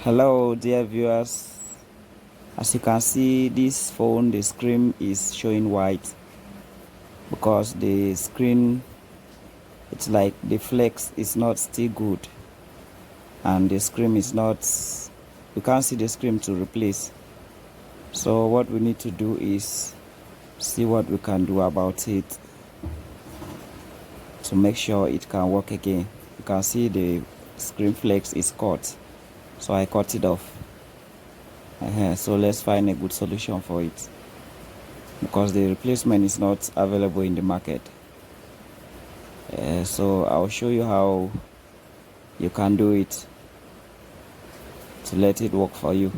Hello dear viewers, as you can see this phone, the screen is showing white because the screen, it's like the flex is not still good and the screen is not, you can't see the screen to replace. So what we need to do is see what we can do about it to make sure it can work again. You can see the screen flex is cut, so I cut it off. So let's find a good solution for it because the replacement is not available in the market. So I'll show you how you can do it to let it work for you.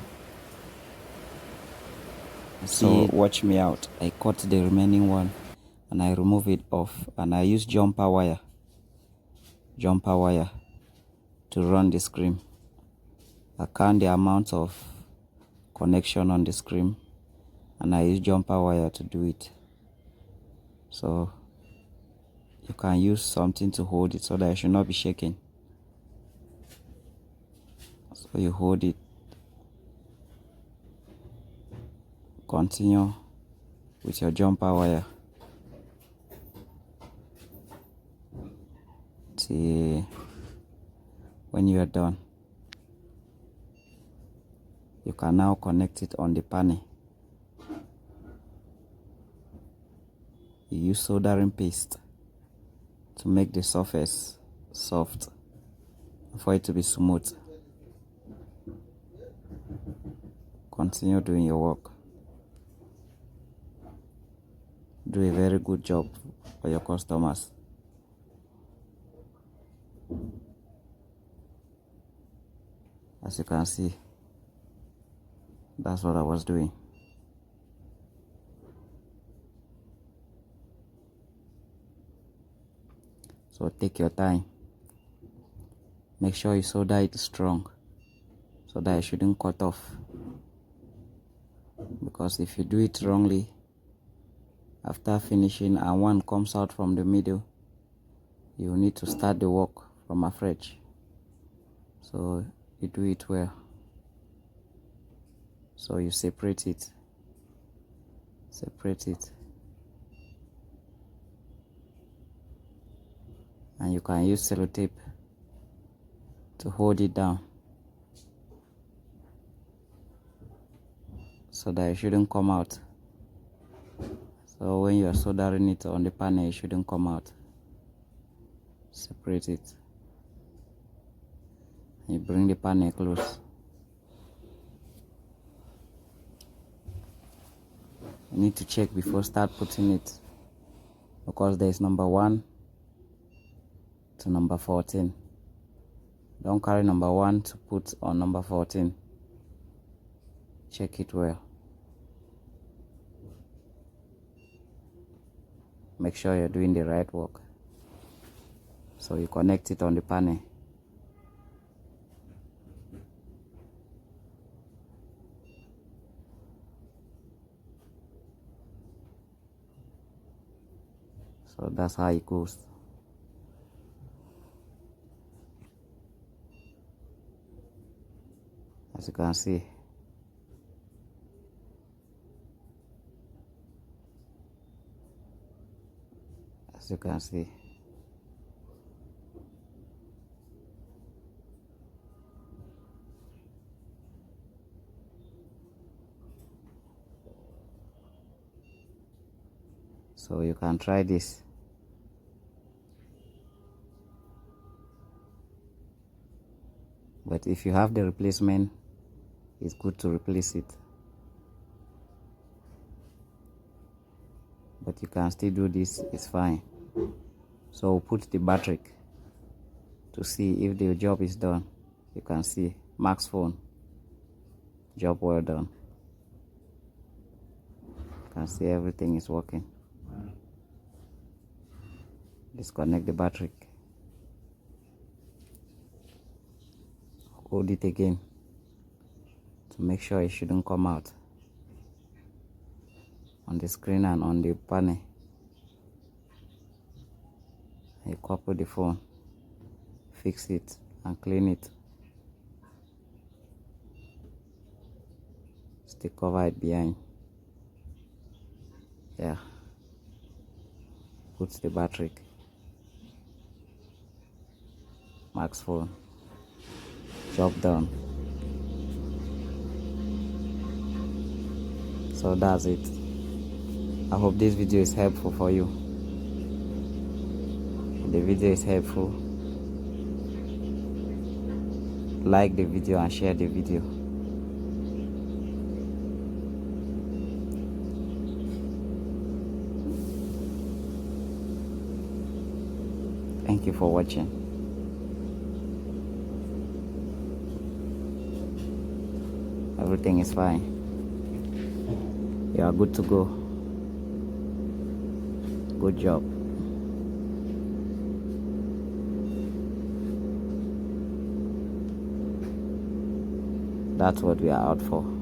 So watch me out. I cut the remaining one and I remove it off, and I use jumper wire to run the screen. I count the amount of connection on the screen and I use jumper wire to do it. So you can use something to hold it so that it should not be shaking. So you hold it, continue with your jumper wire till when you are done. You can now connect it on the panel. You use soldering paste to make the surface soft for it to be smooth. Continue doing your work. Do a very good job for your customers. As you can see, that's what I was doing. So take your time. Make sure you solder it strong so that it shouldn't cut off. Because if you do it wrongly, after finishing and one comes out from the middle, you need to start the work from afresh. So you do it well. So you separate it. And you can use sellotape to hold it down so that it shouldn't come out. So when you are soldering it on the panel, it shouldn't come out. Separate it. You bring the panel close. You need to check before start putting it, because there is number 1 to number 14. Don't carry number 1 to put on number 14. Check it well. Make sure you're doing the right work. So you connect it on the panel. So that's how it goes. As you can see. As you can see. So you can try this. But if you have the replacement, it's good to replace it. But you can still do this, it's fine. So we'll put the battery to see if the job is done. You can see Max phone, job well done. You can see everything is working. Disconnect the battery. Hold it again to make sure it shouldn't come out on the screen and on the panel. You couple the phone, fix it and clean it. Still cover it behind. Yeah. Puts the battery. Max phone. Job done. So that's it. I hope this video is helpful for you. If the video is helpful, like the video and share the video. Thank you for watching. Everything is fine. You are good to go. Good job. That's what we are out for.